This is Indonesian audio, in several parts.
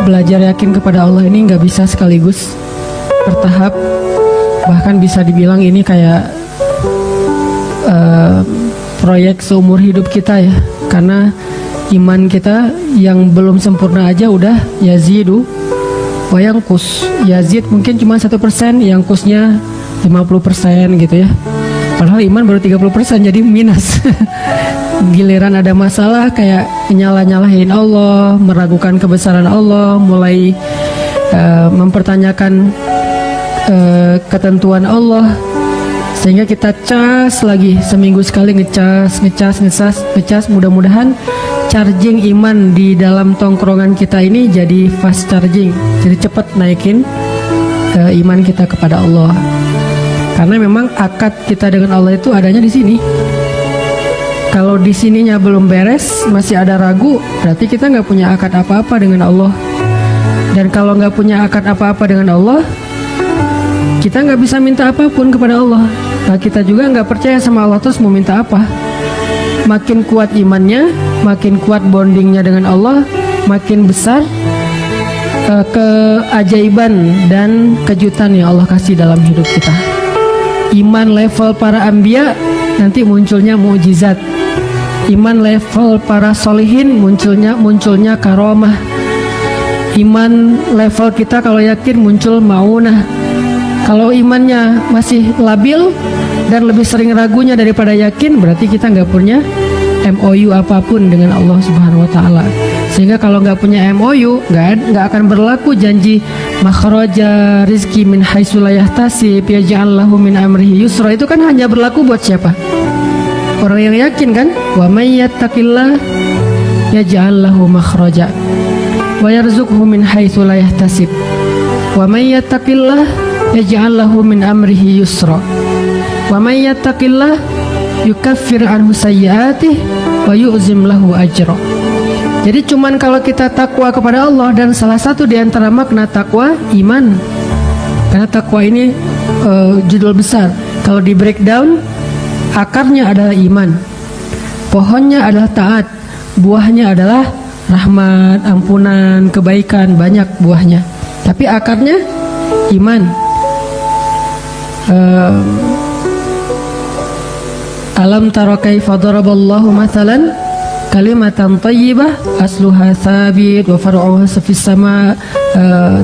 belajar yakin kepada Allah ini nggak bisa sekaligus, bertahap. Bahkan bisa dibilang ini kayak proyek seumur hidup kita ya. Karena iman kita yang belum sempurna aja udah yazidu wa yanqus. Yazid mungkin cuma 1%, yanqusnya 50% gitu ya. Padahal iman baru 30%, jadi minus. Giliran ada masalah kayak nyalah-nyalahin Allah, meragukan kebesaran Allah, mulai mempertanyakan ketentuan Allah, sehingga kita cas lagi seminggu sekali, ngecas. Mudah-mudahan charging iman di dalam tongkrongan kita ini jadi fast charging, jadi cepat naikin iman kita kepada Allah. Karena memang akad kita dengan Allah itu adanya di sini. Kalau di sininya belum beres, masih ada ragu, berarti kita nggak punya akad apa-apa dengan Allah. Dan kalau nggak punya akad apa-apa dengan Allah, kita nggak bisa minta apapun kepada Allah. Nah, kita juga nggak percaya sama Allah, terus mau minta apa? Makin kuat imannya, makin kuat bondingnya dengan Allah, makin besar keajaiban dan kejutan yang Allah kasih dalam hidup kita. Iman level para anbiya, nanti munculnya mukjizat. Iman level para solihin, munculnya karomah. Iman level kita kalau yakin muncul maunah. Kalau imannya masih labil dan lebih sering ragunya daripada yakin, berarti kita nggak punya MOU apapun dengan Allah Subhanahu Wa Taala. Sehingga kalau nggak punya MOU, nggak akan berlaku janji makhraja rizki min haitsu la yahtasib yaj'al lahu min amrihi yusra. Itu kan hanya berlaku buat siapa? Orang yang yakin kan? Wa may yattaqillah yaj'al lahu makhraja wa yarzuqhu min haitsu la yahtasib. Wa may yattaqillah yaj'al lahu min amrihi yusra. Wa may yattaqillah yukaffir anhu sayyi'atihi wa yu'zim lahu ajra. Jadi cuman kalau kita takwa kepada Allah, dan salah satu di antara makna takwa iman. Karena takwa ini judul besar. Kalau di breakdown, akarnya adalah iman, pohonnya adalah taat, buahnya adalah rahmat, ampunan, kebaikan, banyak buahnya. Tapi akarnya iman. Alam tara kaifa daraballahu mathalan kalimatan thayyibah asluha thabit wa far'uha fis sama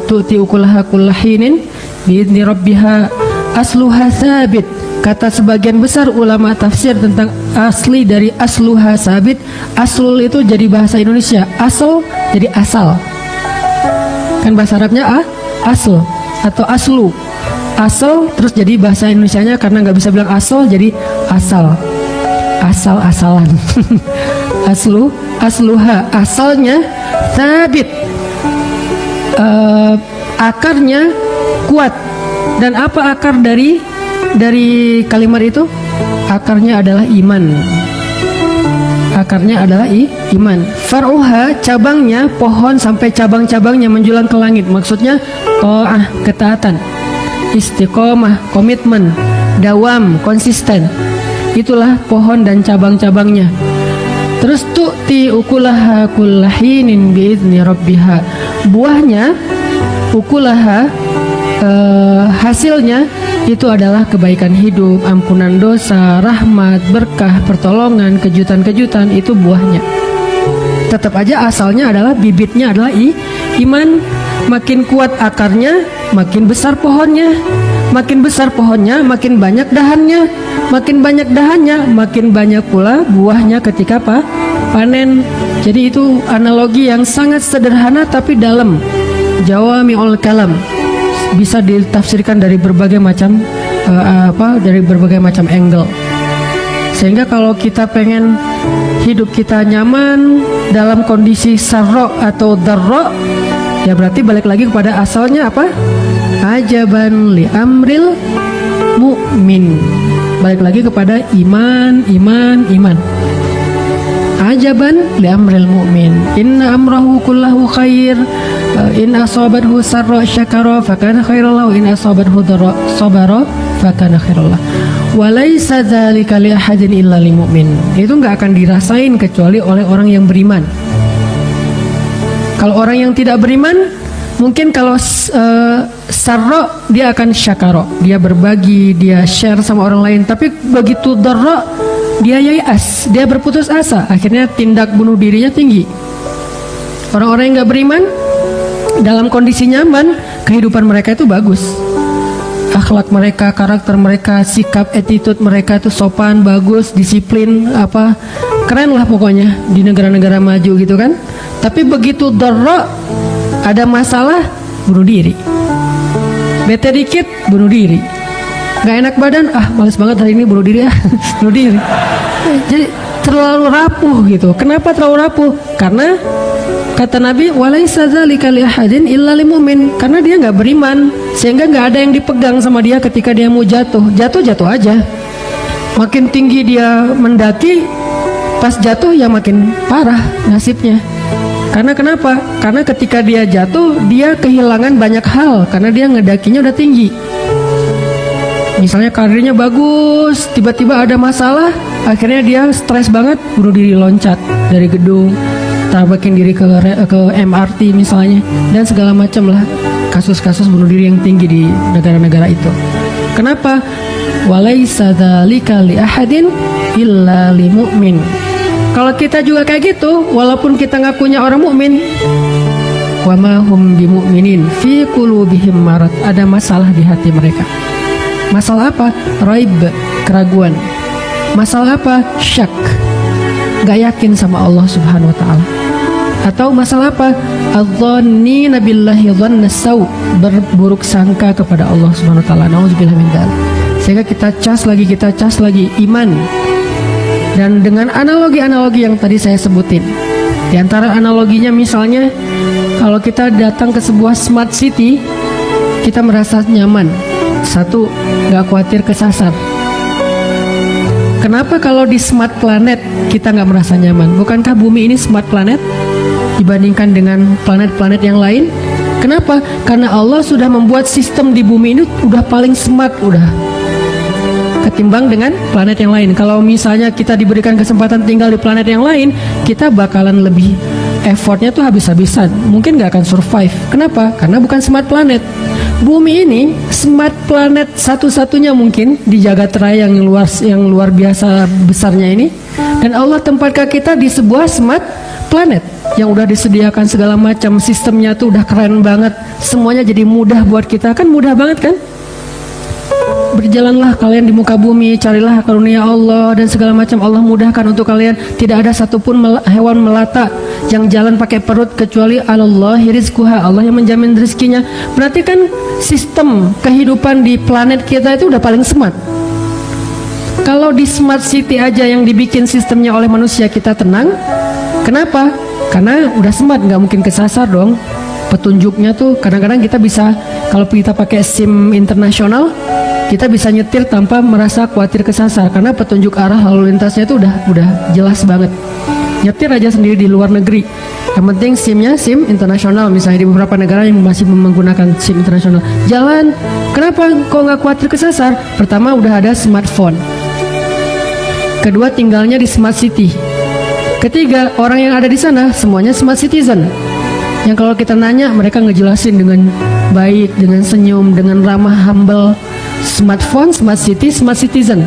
tu'ti ukulaha kullahinin biidzni rabbiha asluha thabit. Kata sebagian besar ulama tafsir tentang asli dari asluha sabit. Aslul itu jadi bahasa Indonesia, asal jadi asal. Kan bahasa Arabnya asl atau aslu. Asal terus jadi bahasa Indonesianya, karena nggak bisa bilang asal jadi asal. Asal-asalan. Asluha, asalnya sabit. Akarnya kuat. Dan apa akar dari kalimat itu? Akarnya adalah iman. Akarnya adalah iman. Far'uha, cabangnya, pohon sampai cabang-cabangnya menjulang ke langit. Maksudnya ta'ah, ketaatan. Istiqomah, komitmen. Dawam, konsisten. Itulah pohon dan cabang-cabangnya. Terus tu'ti ukulaha kullahinin biizni rabbiha. Buahnya, ukulaha, hasilnya itu adalah kebaikan hidup, ampunan dosa, rahmat, berkah, pertolongan, kejutan-kejutan. Itu buahnya. Tetap aja asalnya adalah, bibitnya adalah iman. Makin kuat akarnya, makin besar pohonnya. Makin besar pohonnya, makin banyak dahannya. Makin banyak dahannya, makin banyak pula buahnya ketika panen. Jadi itu analogi yang sangat sederhana tapi dalam. Jawami'ul kalam, bisa ditafsirkan dari berbagai macam dari berbagai macam angle. Sehingga kalau kita pengen hidup kita nyaman dalam kondisi sarro atau darro, ya berarti balik lagi kepada asalnya apa? Ajaban li amril mu'min. Balik lagi kepada iman. Ajaban li amril mu'min. Inna amrahu kullahu khair. In asabathu sarra syakara fakana khairan lahu, in asabathu dharra sabara fakana khairan lahu. Wa laisa dzalika li ahadin illa lil mu'min. Itu enggak akan dirasain kecuali oleh orang yang beriman. Kalau orang yang tidak beriman, mungkin kalau sarro dia akan syakaro, dia berbagi, dia share sama orang lain. Tapi begitu darro, dia yai'as, dia berputus asa, akhirnya tindak bunuh dirinya tinggi. Orang-orang yang nggak beriman, dalam kondisi nyaman, kehidupan mereka itu bagus. Akhlak mereka, karakter mereka, sikap, attitude mereka itu sopan, bagus, disiplin, keren lah pokoknya di negara-negara maju gitu kan. Tapi begitu darra, ada masalah, bunuh diri. Bete dikit, bunuh diri. Gak enak badan, males banget hari ini, bunuh diri bunuh diri. Jadi terlalu rapuh gitu. Kenapa terlalu rapuh? Karena kata Nabi, walaisa dzalika li ahadin illa lil mu'min, karena dia nggak beriman, sehingga nggak ada yang dipegang sama dia ketika dia mau jatuh aja. Makin tinggi dia mendaki, pas jatuh ya makin parah nasibnya. Karena kenapa? Karena ketika dia jatuh, dia kehilangan banyak hal karena dia ngedakinya udah tinggi. Misalnya karirnya bagus, tiba-tiba ada masalah, akhirnya dia stres banget, bunuh diri, loncat dari gedung, tabrakin diri ke MRT misalnya, dan segala macam lah kasus-kasus bunuh diri yang tinggi di negara-negara itu. Kenapa? Walaisa dzalika li ahadin illa li mu'min. Kalau kita juga kayak gitu, walaupun kita ngakunya orang mukmin, wa ma hum bimu'minin fi qulubihim marad, ada masalah di hati mereka. Masalah apa? Raib, keraguan. Masalah apa? Syak, gak yakin sama Allah Subhanahu wa ta'ala. Atau masalah apa? Adzannina billahi dhanna saw, berburuk sangka kepada Allah Subhanahu wa ta'ala. Nauzubillah min dzalik. Sehingga kita cas lagi iman. Dan dengan analogi-analogi yang tadi saya sebutin. Di antara analoginya misalnya, kalau kita datang ke sebuah smart city, kita merasa nyaman. Satu, gak khawatir kesasar. Kenapa kalau di smart planet kita nggak merasa nyaman? Bukankah bumi ini smart planet dibandingkan dengan planet-planet yang lain? Kenapa? Karena Allah sudah membuat sistem di bumi ini udah paling smart, udah ketimbang dengan planet yang lain. Kalau misalnya kita diberikan kesempatan tinggal di planet yang lain, kita bakalan lebih effortnya tuh habis-habisan, mungkin nggak akan survive. Kenapa? Karena bukan smart planet. Bumi ini smart planet satu-satunya mungkin di jagat raya yang luar biasa besarnya ini. Dan Allah tempatkan kita di sebuah smart planet yang udah disediakan segala macam, sistemnya tuh udah keren banget, semuanya jadi mudah buat kita. Kan mudah banget kan? Berjalanlah kalian di muka bumi, carilah karunia Allah dan segala macam, Allah mudahkan untuk kalian. Tidak ada satupun hewan melata yang jalan pakai perut kecuali Allahi rizquha, Allah yang menjamin rezekinya. Berarti kan sistem kehidupan di planet kita itu udah paling smart. Kalau di smart city aja yang dibikin sistemnya oleh manusia kita tenang. Kenapa? Karena udah smart, nggak mungkin kesasar dong. Petunjuknya tuh kadang-kadang kita bisa, kalau kita pakai SIM internasional, kita bisa nyetir tanpa merasa khawatir kesasar karena petunjuk arah lalu lintasnya itu udah jelas banget. Nyetir aja sendiri di luar negeri, yang penting SIM-nya SIM internasional. Misalnya di beberapa negara yang masih menggunakan SIM internasional, jalan. Kenapa kok nggak khawatir kesasar? Pertama, udah ada smartphone. Kedua, tinggalnya di smart city. Ketiga, orang yang ada di sana semuanya smart citizen, yang kalau kita nanya mereka ngejelasin dengan baik, dengan senyum, dengan ramah, humble. Smartphone, smart city, smart citizen,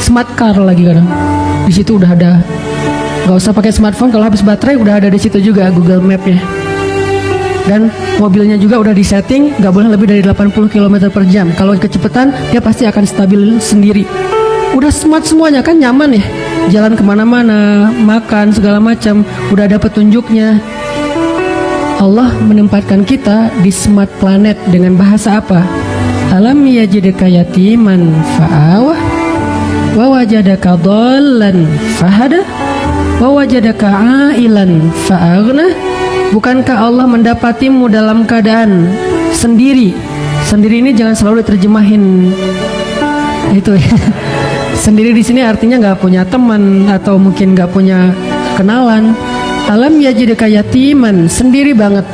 smart car lagi kadang. Di situ udah ada. Gak usah pakai smartphone, kalau habis baterai udah ada di situ juga Google Map-nya. Dan mobilnya juga udah disetting, gak boleh lebih dari 80 km per jam. Kalau kecepatan dia pasti akan stabil sendiri. Udah smart semuanya kan, nyaman ya. Jalan kemana-mana, makan segala macam, udah ada petunjuknya. Allah menempatkan kita di smart planet dengan bahasa apa? Alam yajidka yatiman fa'awah wa wajadaka dhallan fahada wa wajadaka ailan fa'aghna. Bukankah Allah mendapatimu dalam keadaan sendiri? Sendiri ini jangan selalu diterjemahin itu ya. Sendiri di sini artinya nggak punya teman atau mungkin nggak punya kenalan. Alam yajidka yatiman, sendiri banget.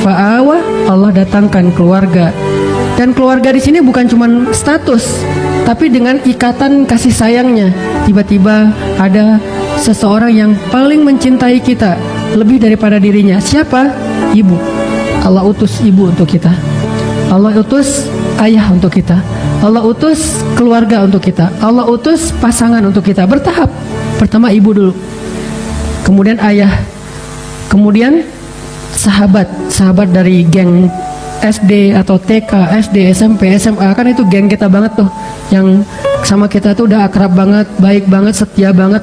Fa'awah, Allah datangkan keluarga. Dan keluarga di sini bukan cuma status, tapi dengan ikatan kasih sayangnya. Tiba-tiba ada seseorang yang paling mencintai kita, lebih daripada dirinya. Siapa? Ibu. Allah utus ibu untuk kita. Allah utus ayah untuk kita. Allah utus keluarga untuk kita. Allah utus pasangan untuk kita. Bertahap. Pertama ibu dulu, kemudian ayah, kemudian sahabat dari geng SD atau TK, SD, SMP, SMA. Kan itu geng kita banget tuh, yang sama kita tuh udah akrab banget, baik banget, setia banget.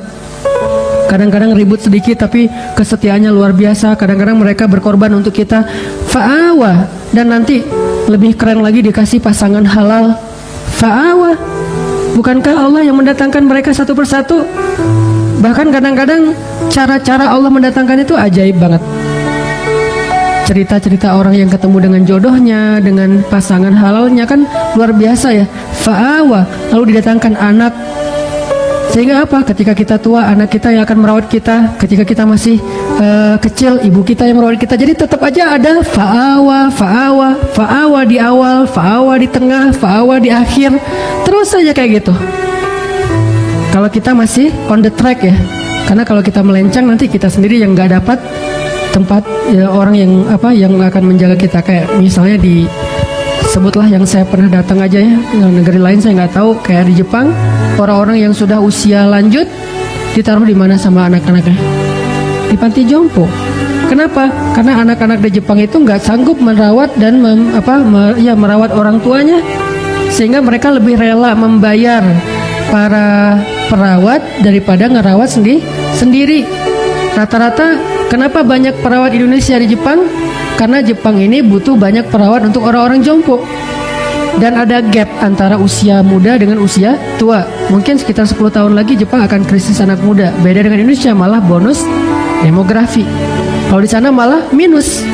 Kadang-kadang ribut sedikit tapi kesetiaannya luar biasa. Kadang-kadang mereka berkorban untuk kita. Fa'awa. Dan nanti lebih keren lagi dikasih pasangan halal. Fa'awa. Bukankah Allah yang mendatangkan mereka satu persatu? Bahkan kadang-kadang cara-cara Allah mendatangkan itu ajaib banget. Cerita-cerita orang yang ketemu dengan jodohnya, dengan pasangan halalnya kan luar biasa ya. Fa'awa. Lalu didatangkan anak. Sehingga apa? Ketika kita tua, anak kita yang akan merawat kita. Ketika kita masih kecil, ibu kita yang merawat kita. Jadi tetap aja ada fa'awa, fa'awa, fa'awa di awal, fa'awa di tengah, fa'awa di akhir. Terus saja kayak gitu. Kalau kita masih on the track ya. Karena kalau kita melenceng nanti kita sendiri yang nggak dapat tempat ya, orang yang akan menjaga kita. Kayak misalnya sebutlah yang saya pernah datang aja ya, negeri lain saya nggak tahu, kayak di Jepang, orang-orang yang sudah usia lanjut ditaruh di mana sama anak-anaknya? Di panti jompo. Kenapa? Karena anak-anak di Jepang itu nggak sanggup merawat dan merawat orang tuanya, sehingga mereka lebih rela membayar para perawat daripada ngerawat sendiri. Rata-rata kenapa banyak perawat Indonesia di Jepang? Karena Jepang ini butuh banyak perawat untuk orang-orang jompo. Dan ada gap antara usia muda dengan usia tua. Mungkin sekitar 10 tahun lagi Jepang akan krisis anak muda. Beda dengan Indonesia, malah bonus demografi. Kalau di sana malah minus.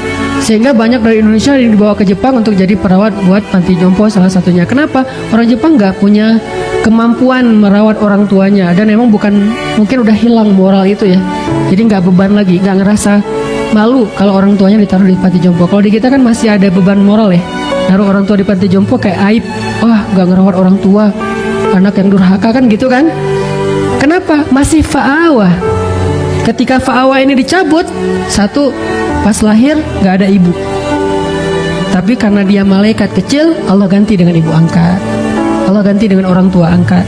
Sehingga banyak dari Indonesia yang dibawa ke Jepang untuk jadi perawat buat panti jompo salah satunya. Kenapa? Orang Jepang nggak punya kemampuan merawat orang tuanya. Dan memang mungkin udah hilang moral itu ya. Jadi nggak beban lagi, nggak ngerasa malu kalau orang tuanya ditaruh di panti jompo. Kalau di kita kan masih ada beban moral ya. Naruh orang tua di panti jompo kayak aib. Wah, gak ngerawat orang tua, anak yang durhaka kan gitu kan. Kenapa? Masih fa'awa. Ketika fa'awa ini dicabut, satu, pas lahir gak ada ibu. Tapi karena dia malaikat kecil, Allah ganti dengan ibu angkat. Allah ganti dengan orang tua angkat.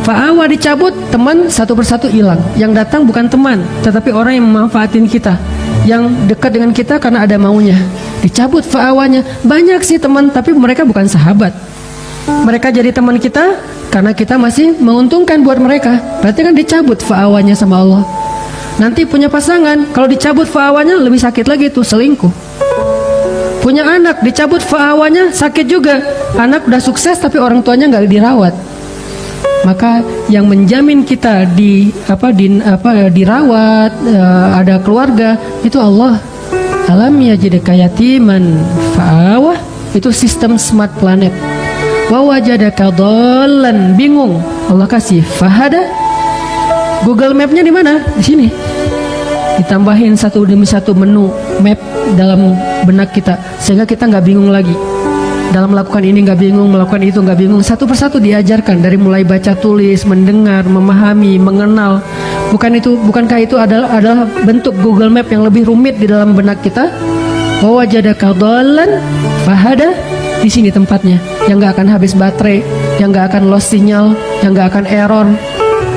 Fa'awa dicabut, teman satu persatu hilang. Yang datang bukan teman, tetapi orang yang memanfaatin kita, yang dekat dengan kita karena ada maunya. Dicabut fa'awanya. Banyak sih teman, tapi mereka bukan sahabat. Mereka jadi teman kita karena kita masih menguntungkan buat mereka. Berarti kan dicabut fa'awanya sama Allah. Nanti punya pasangan, kalau dicabut fa'awanya lebih sakit lagi tuh, selingkuh. Punya anak, dicabut fa'awanya sakit juga. Anak udah sukses tapi orang tuanya nggak dirawat. Maka yang menjamin kita dirawat, ada keluarga, itu Allah. Alam yajidka yatiman fa'awah. Itu sistem smart planet. Wa wajadaka dhallan, bingung, Allah kasih fahada. Google Map-nya di mana? Di sini. Ditambahin satu demi satu menu map dalam benak kita, sehingga kita nggak bingung lagi. Dalam melakukan ini nggak bingung, melakukan itu nggak bingung. Satu persatu diajarkan, dari mulai baca tulis, mendengar, memahami, mengenal. Bukankah itu adalah bentuk Google Map yang lebih rumit di dalam benak kita? Wa wajadaka dhallan fahada. Di sini tempatnya, yang nggak akan habis baterai, yang nggak akan lost sinyal, yang nggak akan error.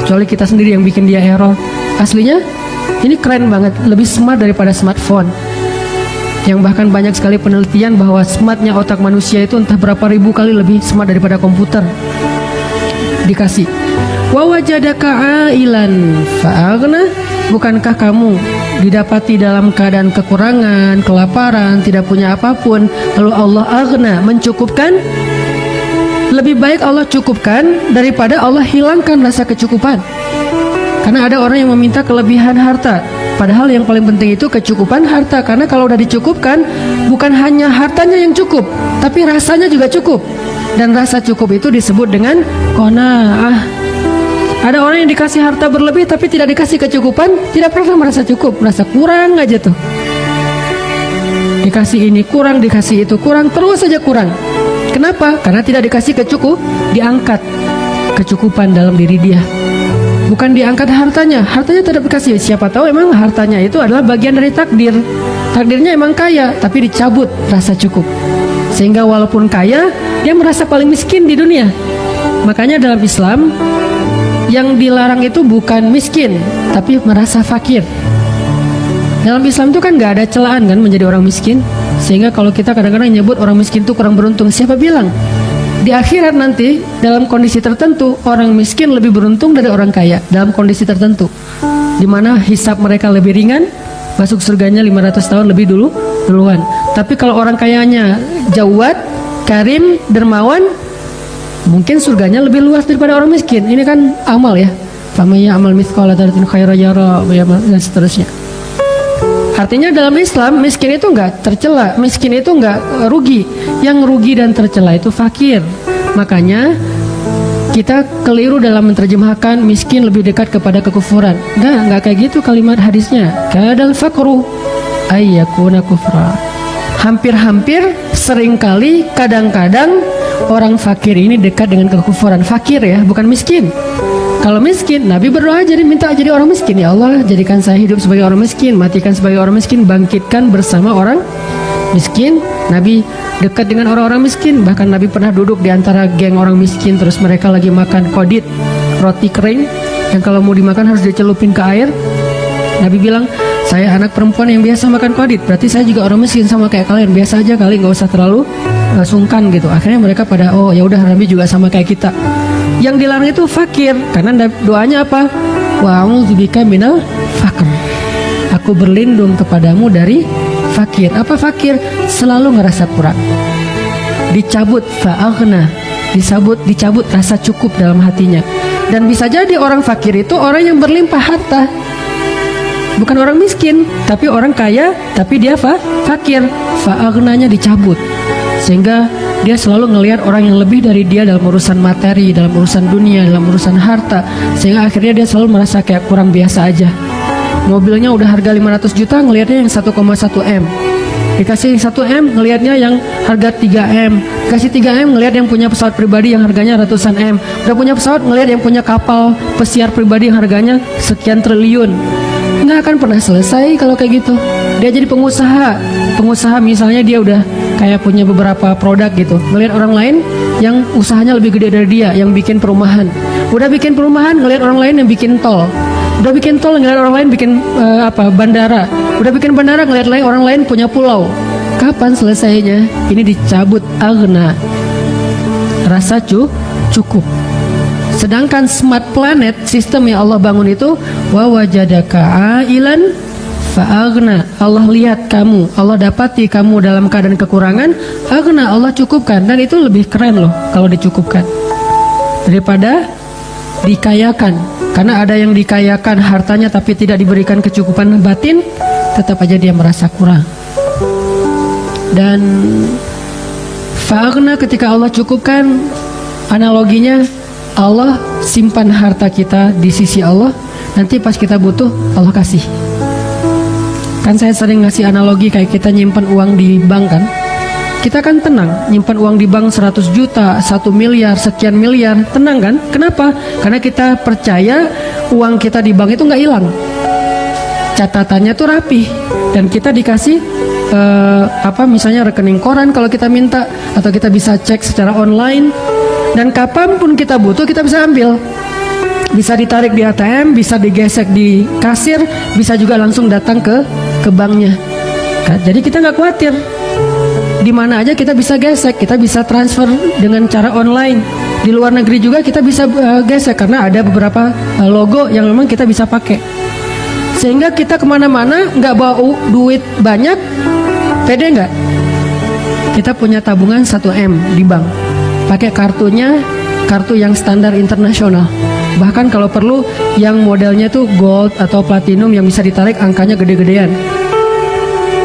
Kecuali kita sendiri yang bikin dia error. Aslinya ini keren banget, lebih smart daripada smartphone. Yang bahkan banyak sekali penelitian bahwa smartnya otak manusia itu entah berapa ribu kali lebih smart daripada komputer. Dikasih wa wajadaka ailan fa'aghna. Bukankah kamu didapati dalam keadaan kekurangan, kelaparan, tidak punya apapun, lalu Allah aghna, mencukupkan? Lebih baik Allah cukupkan daripada Allah hilangkan rasa kecukupan. Karena ada orang yang meminta kelebihan harta, padahal yang paling penting itu kecukupan harta. Karena kalau udah dicukupkan, bukan hanya hartanya yang cukup, tapi rasanya juga cukup. Dan rasa cukup itu disebut dengan qanaah. Ada orang yang dikasih harta berlebih tapi tidak dikasih kecukupan, tidak pernah merasa cukup, merasa kurang aja tuh. Dikasih ini kurang, dikasih itu kurang, terus saja kurang. Kenapa? Karena tidak dikasih diangkat kecukupan dalam diri dia. Bukan diangkat hartanya tetap dikasih. Siapa tahu emang hartanya itu adalah bagian dari takdir. Takdirnya emang kaya, tapi dicabut rasa cukup. Sehingga walaupun kaya, dia merasa paling miskin di dunia. Makanya dalam Islam, yang dilarang itu bukan miskin, tapi merasa fakir. Dalam Islam itu kan gak ada celaan kan menjadi orang miskin. Sehingga kalau kita kadang-kadang nyebut orang miskin itu kurang beruntung, siapa bilang? Di akhirat nanti dalam kondisi tertentu orang miskin lebih beruntung dari orang kaya dalam kondisi tertentu, di mana hisab mereka lebih ringan, masuk surganya 500 tahun lebih duluan. Tapi kalau orang kayanya jawad, karim, dermawan, mungkin surganya lebih luas daripada orang miskin. Ini kan amal ya. Famaya amal mithqala dzarratin khairan yara dan seterusnya. Artinya dalam Islam miskin itu enggak tercela, miskin itu enggak rugi. Yang rugi dan tercela itu fakir. Makanya kita keliru dalam menerjemahkan miskin lebih dekat kepada kekufuran. Enggak kayak gitu kalimat hadisnya. Kadal faqru ayyakuna kufra. Hampir-hampir, seringkali, kadang-kadang orang fakir ini dekat dengan kekufuran. Fakir ya, bukan miskin. Kalau miskin, Nabi berdoa minta jadi orang miskin. Ya Allah, jadikan saya hidup sebagai orang miskin, matikan sebagai orang miskin, bangkitkan bersama orang miskin. Nabi dekat dengan orang-orang miskin. Bahkan Nabi pernah duduk di antara geng orang miskin, terus mereka lagi makan kodit, roti kering, yang kalau mau dimakan harus dicelupin ke air. Nabi bilang, saya anak perempuan yang biasa makan kodit, berarti saya juga orang miskin sama kayak kalian. Biasa aja kali, nggak usah terlalu sungkan gitu. Akhirnya mereka pada, oh ya udah, Nabi juga sama kayak kita. Yang dilarang itu fakir, karena doanya apa? Wa a'udzubika minal faqr. Aku berlindung kepadamu dari fakir. Apa fakir? Selalu ngerasa kurang. Dicabut fa'aghna, dicabut rasa cukup dalam hatinya. Dan bisa jadi orang fakir itu orang yang berlimpah harta. Bukan orang miskin, tapi orang kaya, tapi dia fakir. Fa'aghnanya dicabut. Sehingga dia selalu ngelihat orang yang lebih dari dia dalam urusan materi, dalam urusan dunia, dalam urusan harta. Sehingga akhirnya dia selalu merasa kayak kurang biasa aja. Mobilnya udah harga 500 juta, ngelihatnya yang 1,1 M. Dikasih 1 M, ngelihatnya yang harga 3 M. Kasih 3 M, ngelihat yang punya pesawat pribadi yang harganya ratusan M. Udah punya pesawat, ngelihat yang punya kapal pesiar pribadi yang harganya sekian triliun. Nggak akan pernah selesai kalau kayak gitu. Dia jadi pengusaha misalnya dia udah kayak punya beberapa produk gitu, ngelihat orang lain yang usahanya lebih gede dari dia, yang bikin perumahan. Udah bikin perumahan, ngelihat orang lain yang bikin tol. Udah bikin tol, ngelihat orang lain bikin bandara. Udah bikin bandara, ngelihat orang lain punya pulau. Kapan selesainya? Ini dicabut aghna, rasa cukup. Sedangkan smart planet, sistem yang Allah bangun itu, wa wajadaka ailan fa'aghna. Allah lihat kamu, Allah dapati kamu dalam keadaan kekurangan, aghna, Allah cukupkan. Dan itu lebih keren loh kalau dicukupkan daripada dikayakan. Karena ada yang dikayakan hartanya tapi tidak diberikan kecukupan batin, tetap aja dia merasa kurang. Dan fa'aghna ketika Allah cukupkan, analoginya Allah simpan harta kita di sisi Allah, nanti pas kita butuh Allah kasih. Kan saya sering ngasih analogi kayak kita nyimpan uang di bank kan. Kita kan tenang, nyimpan uang di bank 100 juta, 1 miliar, sekian miliar, tenang kan? Kenapa? Karena kita percaya uang kita di bank itu nggak hilang. Catatannya tuh rapi. Dan kita dikasih misalnya rekening koran kalau kita minta, atau kita bisa cek secara online. Dan kapanpun kita butuh kita bisa ambil. Bisa ditarik di ATM, bisa digesek di kasir, bisa juga langsung datang ke banknya. Jadi kita nggak khawatir. Di mana aja kita bisa gesek, kita bisa transfer dengan cara online. Di luar negeri juga kita bisa gesek karena ada beberapa logo yang memang kita bisa pakai. Sehingga kita kemana-mana nggak bawa duit banyak, pede nggak? Kita punya tabungan 1 M di bank. Pakai kartunya, kartu yang standar internasional. Bahkan kalau perlu yang modelnya tuh gold atau platinum yang bisa ditarik angkanya gede-gedean.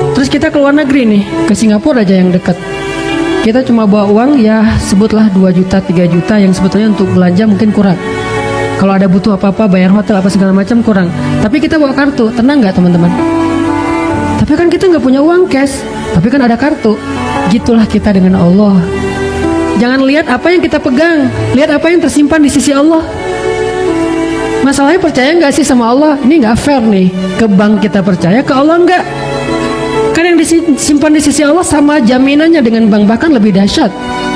Terus kita ke luar negeri nih, ke Singapura aja yang dekat. Kita cuma bawa uang ya sebutlah 2 juta, 3 juta yang sebetulnya untuk belanja mungkin kurang. Kalau ada butuh apa-apa, bayar hotel apa segala macam kurang. Tapi kita bawa kartu, tenang nggak teman-teman? Tapi kan kita nggak punya uang cash, tapi kan ada kartu. Gitulah kita dengan Allah. Jangan lihat apa yang kita pegang, lihat apa yang tersimpan di sisi Allah. Masalahnya percaya nggak sih sama Allah? Ini nggak fair nih. Ke bank kita percaya, ke Allah nggak. Kan yang disimpan di sisi Allah sama jaminannya dengan bank, bahkan lebih dahsyat,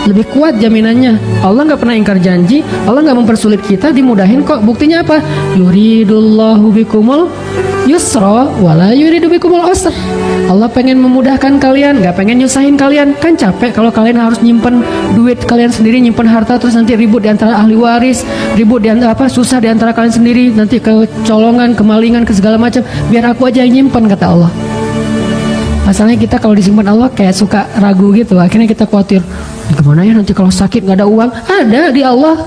lebih kuat jaminannya. Allah nggak pernah ingkar janji, Allah nggak mempersulit kita, dimudahin kok. Buktinya apa? Yuridullahu bikumul yusra wala yuridu bikumul usra. Allah pengen memudahkan kalian, nggak pengen nyusahin kalian. Kan capek kalau kalian harus nyimpen duit kalian sendiri, nyimpen harta, terus nanti ribut di antara ahli waris, ribut di antara susah di antara kalian sendiri, nanti kecolongan, kemalingan, ke segala macam. Biar aku aja yang nyimpen, kata Allah. Masalahnya kita kalau disimpan Allah kayak suka ragu gitu. Akhirnya kita khawatir, gimana ya nanti kalau sakit nggak ada uang? Ada di Allah.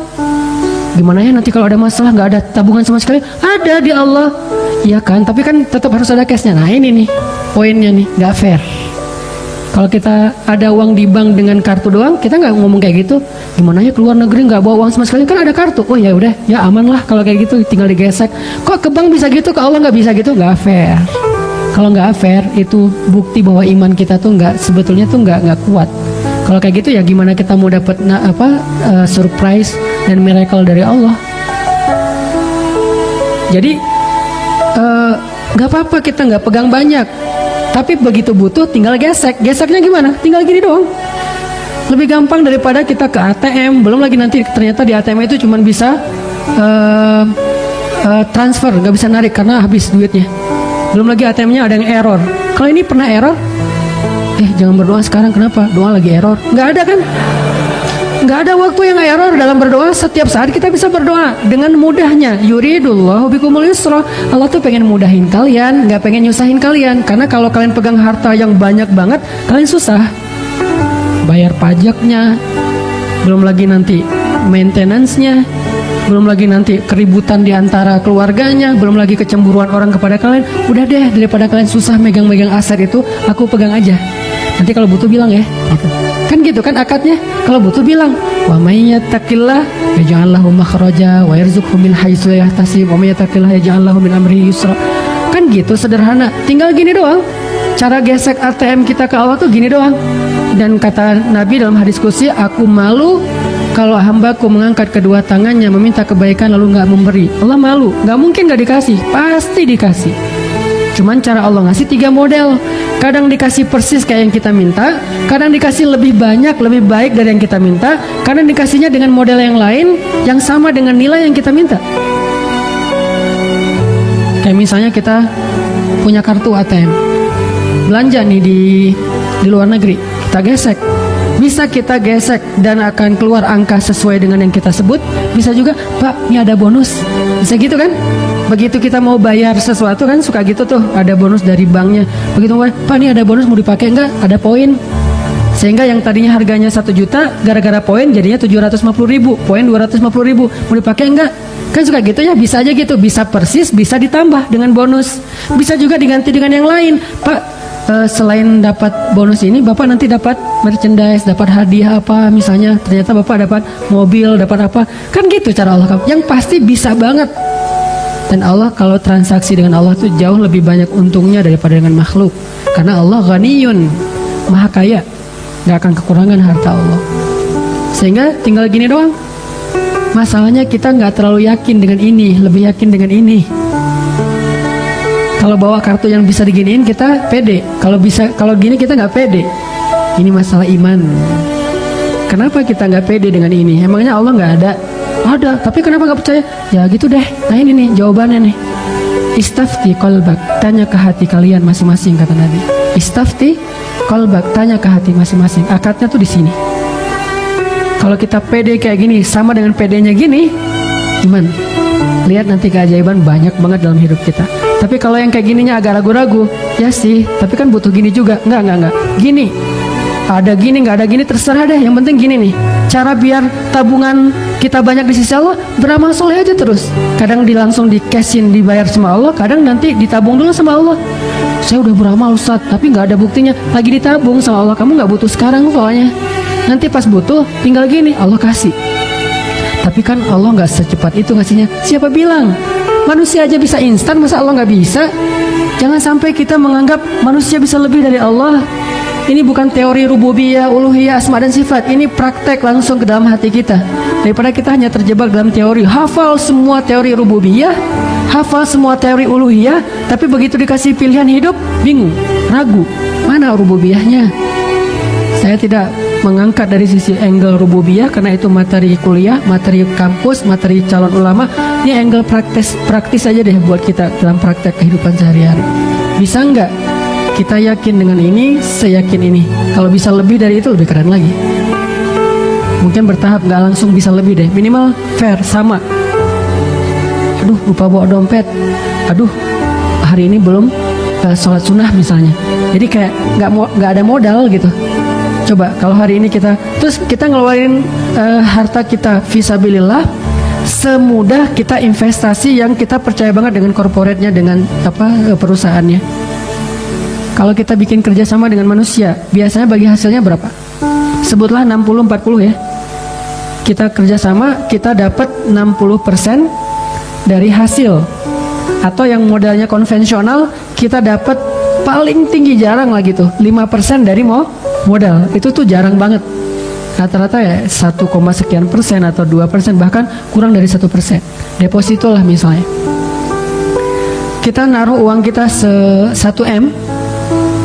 Gimana ya nanti kalau ada masalah nggak ada tabungan sama sekali? Ada di Allah. Iya kan, tapi kan tetap harus ada cashnya. Nah ini nih poinnya nih, nggak fair. Kalau kita ada uang di bank dengan kartu doang, kita nggak ngomong kayak gitu. Gimana ya keluar negeri nggak bawa uang sama sekali, kan ada kartu. Oh ya udah, ya aman lah kalau kayak gitu, tinggal digesek. Kok ke bank bisa gitu, ke Allah nggak bisa gitu? Nggak fair. Kalau nggak fair, itu bukti bahwa iman kita tuh sebetulnya tuh nggak kuat. Kalau kayak gitu ya gimana kita mau dapat surprise dan miracle dari Allah? Jadi nggak apa-apa kita nggak pegang banyak, tapi begitu butuh tinggal gesek. Geseknya gimana? Tinggal gini doang. Lebih gampang daripada kita ke ATM. Belum lagi nanti ternyata di ATM itu cuma bisa transfer, nggak bisa narik karena habis duitnya. Belum lagi ATM-nya ada yang error. Kalau ini pernah error, jangan berdoa sekarang, kenapa? Doa lagi error. Nggak ada kan? Nggak ada waktu yang error dalam berdoa. Setiap saat kita bisa berdoa dengan mudahnya. Yuridullahu bikumul yusra. Allah tuh pengen mudahin kalian, nggak pengen nyusahin kalian. Karena kalau kalian pegang harta yang banyak banget, kalian susah bayar pajaknya, belum lagi nanti maintenance-nya, belum lagi nanti keributan di antara keluarganya, belum lagi kecemburuan orang kepada kalian. Udah deh, daripada kalian susah megang-megang aset itu, aku pegang aja. Nanti kalau butuh bilang ya, gitu. Kan gitu kan akadnya. Kalau butuh bilang, wa may yattaqillah yaj'al lahu makhraja wa yarzuqhu min haitsu la yahtasib wa may yattaqillah yaj'al lahu min amrihi yusra. Kan gitu sederhana. Tinggal gini doang. Cara gesek ATM kita ke Allah tuh gini doang. Dan kata Nabi dalam hadis qudsi, aku malu kalau hambaku mengangkat kedua tangannya meminta kebaikan lalu nggak memberi. Allah malu, nggak mungkin nggak dikasih, pasti dikasih. Cuman cara Allah ngasih 3 model. Kadang dikasih persis kayak yang kita minta, kadang dikasih lebih banyak, lebih baik dari yang kita minta, kadang dikasihnya dengan model yang lain yang sama dengan nilai yang kita minta. Kayak misalnya kita punya kartu ATM, belanja nih di luar negeri, kita gesek. Bisa kita gesek dan akan keluar angka sesuai dengan yang kita sebut. Bisa juga, Pak, ini ada bonus. Bisa gitu kan? Begitu kita mau bayar sesuatu kan suka gitu tuh, ada bonus dari banknya. Begitu Pak, ini ada bonus, mau dipakai enggak? Ada poin. Sehingga yang tadinya harganya 1 juta, gara-gara poin jadinya 750.000, poin 250.000. Mau dipakai enggak? Kan suka gitu ya, bisa aja gitu. Bisa persis, bisa ditambah dengan bonus. Bisa juga diganti dengan yang lain. Pak, selain dapat bonus ini, Bapak nanti dapat merchandise, dapat hadiah apa misalnya. Ternyata Bapak dapat mobil, dapat apa. Kan gitu cara Allah. Yang pasti bisa banget. Dan Allah kalau transaksi dengan Allah tuh jauh lebih banyak untungnya daripada dengan makhluk. Karena Allah ghaniyun, maha kaya, gak akan kekurangan harta Allah. Sehingga tinggal gini doang. Masalahnya kita gak terlalu yakin dengan ini, lebih yakin dengan ini. Kalau bawa kartu yang bisa diginiin kita pede. Kalau gini kita gak pede. Ini masalah iman. Kenapa kita gak pede dengan ini? Emangnya Allah gak ada? Ada, tapi kenapa gak percaya? Ya gitu deh. Nah ini nih jawabannya nih. Istafti qalbak, tanya ke hati kalian masing-masing, kata Nabi. Istafti qalbak, tanya ke hati masing-masing. Akadnya tuh di sini. Kalau kita pede kayak gini sama dengan pedenya gini, iman. Lihat nanti keajaiban banyak banget dalam hidup kita. Tapi kalau yang kayak gininya agak ragu-ragu, ya sih, tapi kan butuh gini juga. Enggak. Gini. Ada gini, nggak ada gini, terserah deh. Yang penting gini nih, cara biar tabungan kita banyak di sisi Allah, beramal soleh aja terus. Kadang langsung di cashin, dibayar sama Allah, kadang nanti ditabung dulu sama Allah. Saya udah beramal Ustaz, tapi nggak ada buktinya. Lagi ditabung sama Allah, kamu nggak butuh sekarang soalnya. Nanti pas butuh, tinggal gini, Allah kasih. Tapi kan Allah nggak secepat itu ngasihnya. Siapa bilang? Manusia aja bisa instan, masa Allah nggak bisa? Jangan sampai kita menganggap manusia bisa lebih dari Allah. Ini bukan teori rububiyah, uluhiyah, asma dan sifat. Ini praktek langsung ke dalam hati kita. Daripada kita hanya terjebak dalam teori, hafal semua teori rububiyah, hafal semua teori uluhiyah, tapi begitu dikasih pilihan hidup, bingung, ragu, mana rububiyahnya. Saya tidak mengangkat dari sisi angle rububiyah karena itu materi kuliah, materi kampus, materi calon ulama. Ini angle praktis aja deh buat kita dalam praktek kehidupan sehari-hari. Bisa nggak kita yakin dengan ini, saya yakin ini. Kalau bisa lebih dari itu lebih keren lagi. Mungkin bertahap, nggak langsung bisa lebih deh. Minimal fair, sama. Aduh, lupa bawa dompet. Aduh, hari ini belum sholat sunnah misalnya. Jadi kayak nggak ada modal gitu. Coba kalau hari ini kita ngeluarin harta kita fisabilillah, semudah kita investasi yang kita percaya banget dengan korporatnya, dengan perusahaannya. Kalau kita bikin kerjasama dengan manusia, biasanya bagi hasilnya berapa? Sebutlah 60-40 ya. Kita kerjasama, kita dapat 60% dari hasil. Atau yang modelnya konvensional, kita dapat paling tinggi, jarang lah gitu, 5% dari modal. Itu tuh jarang banget. Rata-rata ya 1, sekian persen atau 2%, bahkan kurang dari 1%. Deposito lah misalnya. Kita naruh uang kita 1M,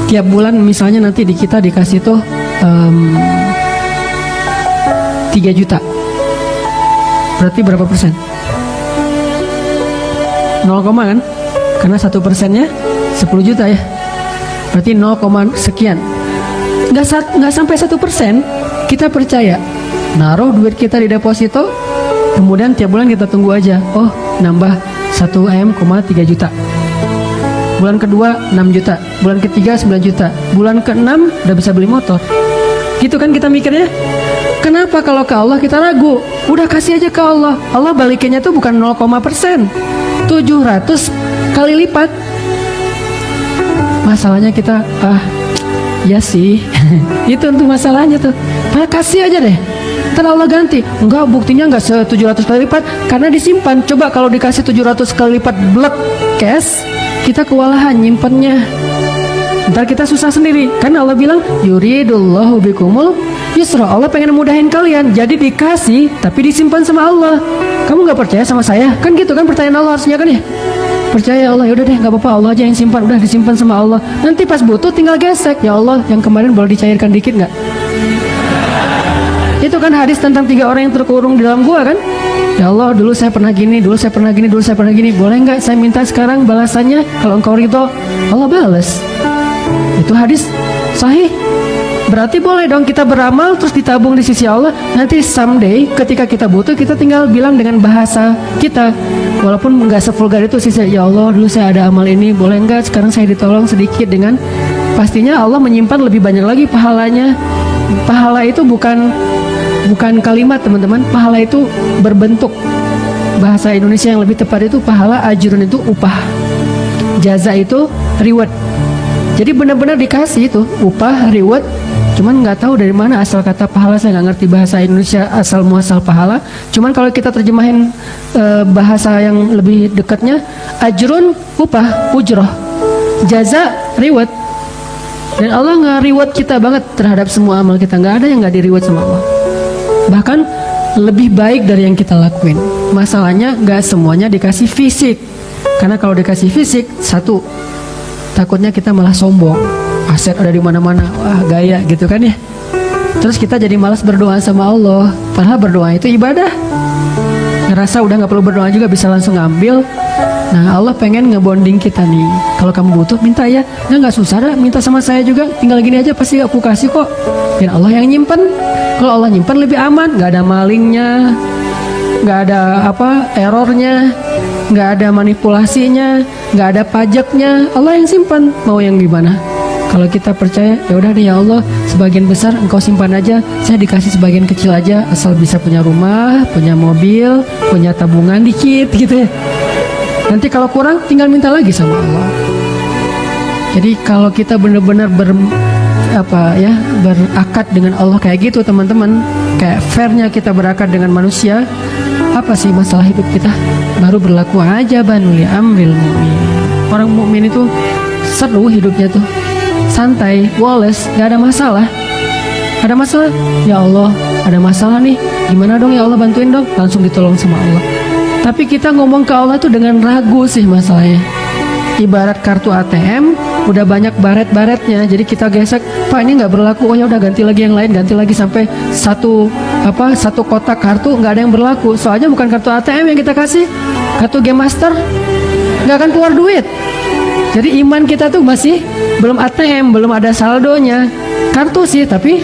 tiap bulan misalnya nanti kita dikasih tuh 3 juta. Berarti berapa persen? 0, kan? Karena 1%-nya 10 juta ya. Berarti 0, sekian. Nggak sampai 1%. Kita percaya. Naruh duit kita di deposito, kemudian tiap bulan kita tunggu aja. Oh, nambah 1M,3 juta. Bulan kedua 6 juta, bulan ketiga 9 juta, bulan ke-6 udah bisa beli motor. Gitu kan kita mikirnya. Kenapa kalau ke Allah kita ragu? Udah kasih aja ke Allah. Allah balikinnya tuh bukan 0,%, 700 kali lipat. Masalahnya kita, ya sih. Itu untuk masalahnya tuh. Kasih aja deh. Ntar Allah ganti. Enggak, buktinya enggak 700 kali lipat karena disimpan. Coba kalau dikasih 700 kali lipat blek cash, kita kewalahan nyimpennya. Ntar kita susah sendiri. Kan Allah bilang, yuridullahu bikumul yusra. Allah pengen mudahin kalian. Jadi dikasih, tapi disimpan sama Allah. Kamu gak percaya sama saya? Kan gitu kan pertanyaan Allah harusnya kan ya? Percaya Allah, yaudah deh gak apa-apa, Allah aja yang simpan. Udah disimpan sama Allah. Nanti pas butuh tinggal gesek. Ya Allah, yang kemarin boleh dicairkan dikit gak? Itu kan hadis tentang 3 orang yang terkurung di dalam gua kan? Ya Allah, dulu saya pernah gini, dulu saya pernah gini, dulu saya pernah gini. Boleh nggak saya minta sekarang balasannya? Kalau engkau ridho, Allah balas. Itu hadis sahih. Berarti boleh dong kita beramal terus ditabung di sisi Allah. Nanti someday ketika kita butuh, kita tinggal bilang dengan bahasa kita. Walaupun nggak sevulgar itu sih, ya Allah dulu saya ada amal ini, boleh nggak sekarang saya ditolong sedikit dengan. Pastinya Allah menyimpan lebih banyak lagi pahalanya. Pahala itu bukan kalimat teman-teman, pahala itu berbentuk. Bahasa Indonesia yang lebih tepat itu pahala, ajrun itu upah, jaza itu reward. Jadi benar-benar dikasih itu upah, reward. Cuman nggak tahu dari mana asal kata pahala, saya nggak ngerti bahasa Indonesia asal muasal pahala. Cuman kalau kita terjemahin bahasa yang lebih dekatnya, ajrun upah, ujroh, jaza reward. Dan Allah nge-reward kita banget terhadap semua amal kita. Nggak ada yang nggak di-reward sama Allah. Bahkan lebih baik dari yang kita lakuin. Masalahnya nggak semuanya dikasih fisik. Karena kalau dikasih fisik, satu, takutnya kita malah sombong. Aset ada di mana-mana, wah gaya gitu kan ya. Terus kita jadi malas berdoa sama Allah. Padahal berdoa itu ibadah. Ngerasa udah nggak perlu berdoa juga bisa langsung ngambil. Nah Allah pengen ngebonding kita nih. Kalau kamu butuh minta ya. Nggak susah dah, minta sama saya juga. Tinggal gini aja pasti aku kasih kok. Dan Allah yang nyimpen. Kalau Allah nyimpen lebih aman, nggak ada malingnya, nggak ada errornya, nggak ada manipulasinya, nggak ada pajaknya. Allah yang simpan. Mau yang gimana? Kalau kita percaya, ya udah deh ya Allah, sebagian besar engkau simpan aja, saya dikasih sebagian kecil aja, asal bisa punya rumah, punya mobil, punya tabungan dikit gitu ya. Nanti kalau kurang tinggal minta lagi sama Allah. Jadi kalau kita benar-benar berakad dengan Allah kayak gitu teman-teman, kayak fairnya kita berakad dengan manusia, apa sih masalah hidup kita? Baru berlaku aja banuli amril mu'min. Orang mukmin itu seru hidupnya tuh. santai, woles, gak ada masalah. Ada masalah? Ya Allah, ada masalah nih. Gimana dong ya Allah, bantuin dong. Langsung ditolong sama Allah. Tapi kita ngomong ke Allah tuh dengan ragu sih masalahnya. Ibarat kartu ATM, udah banyak baret-baretnya. Jadi kita gesek, Pak ini nggak berlaku. Oh ya udah ganti lagi yang lain, ganti lagi sampai satu kotak kartu nggak ada yang berlaku. Soalnya bukan kartu ATM yang kita kasih, kartu Game Master, nggak akan keluar duit. Jadi iman kita tuh masih belum ATM, belum ada saldonya. Kartu sih, tapi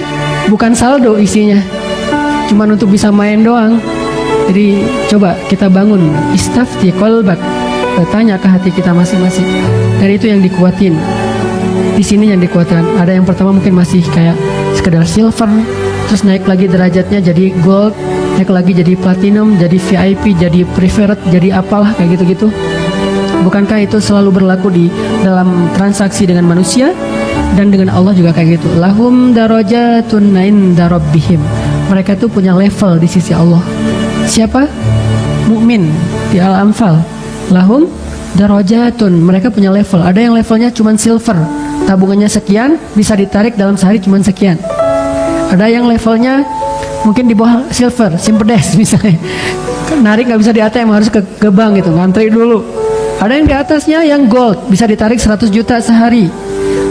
bukan saldo isinya. Cuman untuk bisa main doang. Jadi coba kita bangun istafti qalbak, tanya ke hati kita masing-masing. Dari itu yang dikuatin. Di sini yang dikuatkan. Ada yang pertama mungkin masih kayak sekedar silver, terus naik lagi derajatnya jadi gold, naik lagi jadi platinum, jadi VIP, jadi preferred, jadi apalah kayak gitu-gitu. Bukankah itu selalu berlaku di dalam transaksi dengan manusia dan dengan Allah juga kayak gitu. Lahum darajatun inda rabbihim. Mereka tuh punya level di sisi Allah. Siapa? Mukmin di Al-Anfal. Lahum darajatun. Mereka punya level. Ada yang levelnya cuma silver, tabungannya sekian, bisa ditarik dalam sehari cuma sekian. Ada yang levelnya mungkin di bawah silver, simpedes misalnya. Narik nggak bisa di ATM, harus ke bank gitu, ngantri dulu. Ada yang di atasnya yang gold, bisa ditarik 100 juta sehari.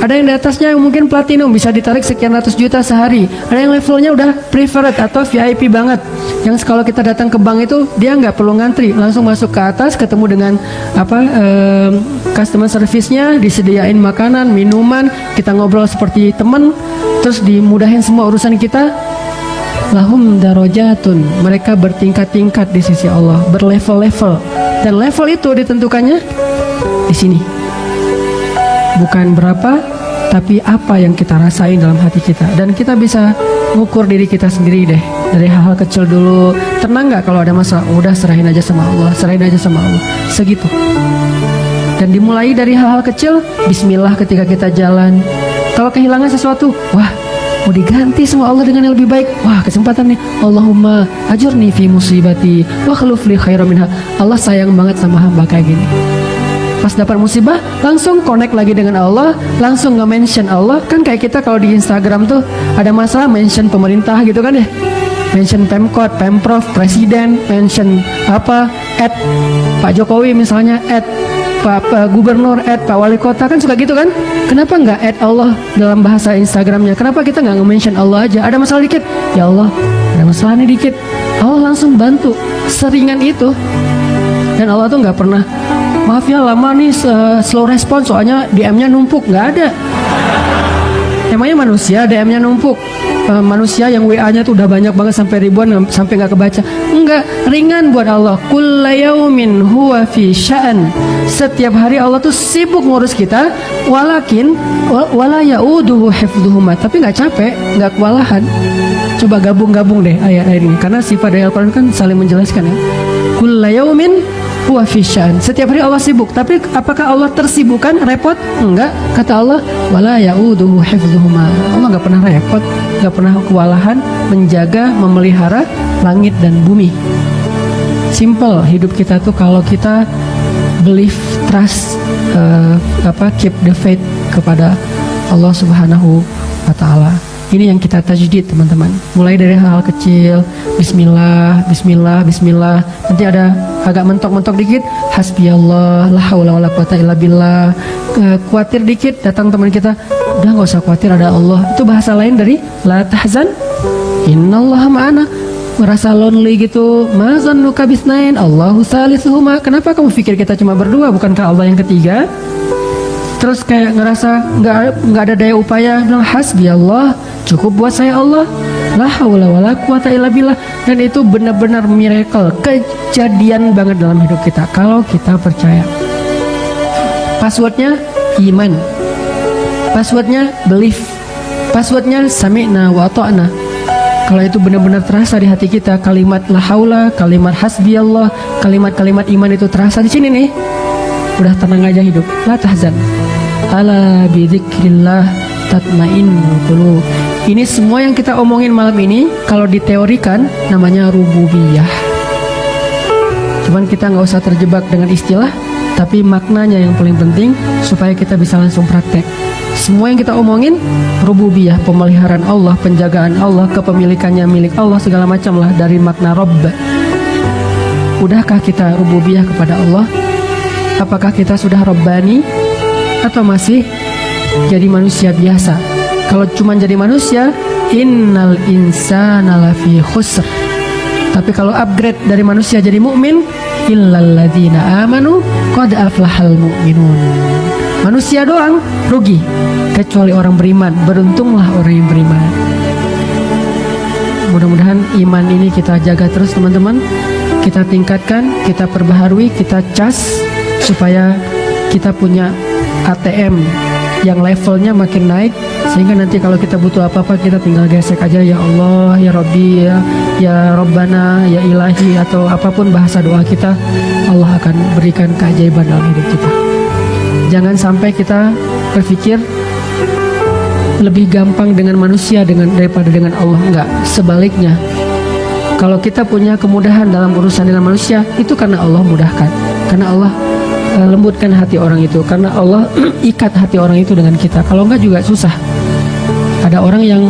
Ada yang di atasnya yang mungkin platinum, bisa ditarik sekian ratus juta sehari. Ada yang levelnya udah preferred atau VIP banget, yang kalau kita datang ke bank itu dia nggak perlu ngantri, langsung masuk ke atas, ketemu dengan customer service-nya, disediain makanan, minuman, kita ngobrol seperti teman, terus dimudahin semua urusan kita. Lahum darajatun. Mereka bertingkat-tingkat di sisi Allah, berlevel-level, dan level itu ditentukannya di sini. Bukan berapa, tapi apa yang kita rasain dalam hati kita. Dan kita bisa ngukur diri kita sendiri deh, dari hal-hal kecil dulu. Tenang gak kalau ada masalah? Udah serahin aja sama Allah, serahin aja sama Allah. Segitu. Dan dimulai dari hal-hal kecil. Bismillah ketika kita jalan. Kalau kehilangan sesuatu, wah mau diganti sama Allah dengan yang lebih baik. Wah kesempatan nih. Allahumma ajurni fi musibati wa khluf li khairan minha. Allah sayang banget sama hamba kayak gini. Pas dapat musibah, langsung connect lagi dengan Allah, langsung nge-mention Allah. Kan kayak kita kalau di Instagram tuh ada masalah mention pemerintah gitu kan ya, mention Pemkot, Pemprov, Presiden, mention apa, at Pak Jokowi misalnya, at Pak Gubernur, at Pak Wali Kota, kan suka gitu kan. Kenapa nggak at Allah dalam bahasa Instagramnya? Kenapa kita nggak nge-mention Allah aja? Ada masalah dikit, ya Allah ada masalah nih dikit, Allah langsung bantu. Seringan itu. Dan Allah tuh nggak pernah, maaf ya lama nih slow respon soalnya DM-nya numpuk. Nggak ada. Emangnya manusia DM-nya numpuk? Manusia yang WA-nya tuh udah banyak banget sampai ribuan, sampai nggak kebaca. Enggak, ringan buat Allah. Kulla yaumin huwa fi sya'an. Setiap hari Allah tuh sibuk ngurus kita. Walakin wala ya'uduhu hifdhuhuma. Tapi nggak capek, nggak kewalahan. Coba gabung-gabung deh ayat-ayat ini, karena sifat dari Al-Quran kan saling menjelaskan ya. Kulla yaumin huwa fi sya'an. Setiap hari Allah sibuk. Tapi apakah Allah tersibukkan, repot? Enggak. Kata Allah, wala ya'uduhu hifdhuhuma. Allah enggak pernah repot, enggak pernah kewalahan menjaga, memelihara langit dan bumi. Simple hidup kita tuh kalau kita believe, trust, keep the faith kepada Allah Subhanahu wa taala. Ini yang kita tajdid teman-teman. Mulai dari hal-hal kecil, bismillah, bismillah, bismillah. Nanti ada agak mentok-mentok dikit, hasbiyallah, la haula wala quwata illa billah. Khawatir dikit, datang teman kita, udah nggak usah khawatir, ada Allah. Itu bahasa lain dari la tahzan, innallaha ma'ana. Merasa lonely gitu, ma zannuka bisnain, Allahu salisuhuma. Kenapa kamu pikir kita cuma berdua, bukankah Allah yang ketiga? Terus kayak ngerasa nggak ada daya upaya, bilang hasbiyallah, cukup buat saya Allah, la haula wala quwata illa billah. Dan itu benar-benar miracle, kejadian banget dalam hidup kita kalau kita percaya. Passwordnya iman, passwordnya belief, passwordnya sami'na wa ata'na. Kalau itu benar-benar terasa di hati kita, kalimat la haula, kalimat hasbiyallah, kalimat-kalimat iman itu terasa di sini nih, udah tenang aja hidup. La tahzan, ala bidzikrillah tatmainnul qulub. Ini semua yang kita omongin malam ini kalau diteorikan namanya rububiyah. Cuman kita nggak usah terjebak dengan istilah, tapi maknanya yang paling penting supaya kita bisa langsung praktek. Semua yang kita omongin rububiyah, pemeliharaan Allah, penjagaan Allah, kepemilikannya milik Allah, segala macam lah dari makna Rabb. Udahkah kita rububiyah kepada Allah? Apakah kita sudah Rabbani atau masih jadi manusia biasa? Kalau cuma jadi manusia, innal insana lafi khusr. Tapi kalau upgrade dari manusia jadi mukmin, illal ladzina amanu qad aflahal mu'minun. Manusia doang rugi, kecuali orang beriman. Beruntunglah orang yang beriman. Mudah-mudahan iman ini kita jaga terus teman-teman. Kita tingkatkan, kita perbaharui, kita cas supaya kita punya ATM yang levelnya makin naik, sehingga nanti kalau kita butuh apa-apa kita tinggal gesek aja, ya Allah, ya Rabbi, ya Rabbana, ya Ilahi, atau apapun bahasa doa kita, Allah akan berikan keajaiban dalam hidup kita. Jangan sampai kita berpikir lebih gampang dengan manusia daripada dengan Allah. Enggak, sebaliknya. Kalau kita punya kemudahan dalam urusan dengan manusia, itu karena Allah mudahkan, karena Allah lembutkan hati orang itu, karena Allah ikat hati orang itu dengan kita. Kalau enggak juga susah. Ada orang yang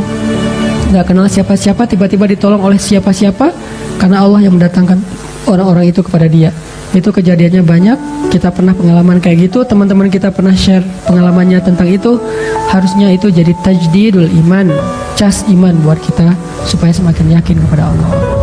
enggak kenal siapa-siapa tiba-tiba ditolong oleh siapa-siapa karena Allah yang mendatangkan orang-orang itu kepada dia. Itu kejadiannya banyak. Kita pernah pengalaman kayak gitu, teman-teman kita pernah share pengalamannya tentang itu. Harusnya itu jadi tajdidul iman, cas iman buat kita supaya semakin yakin kepada Allah.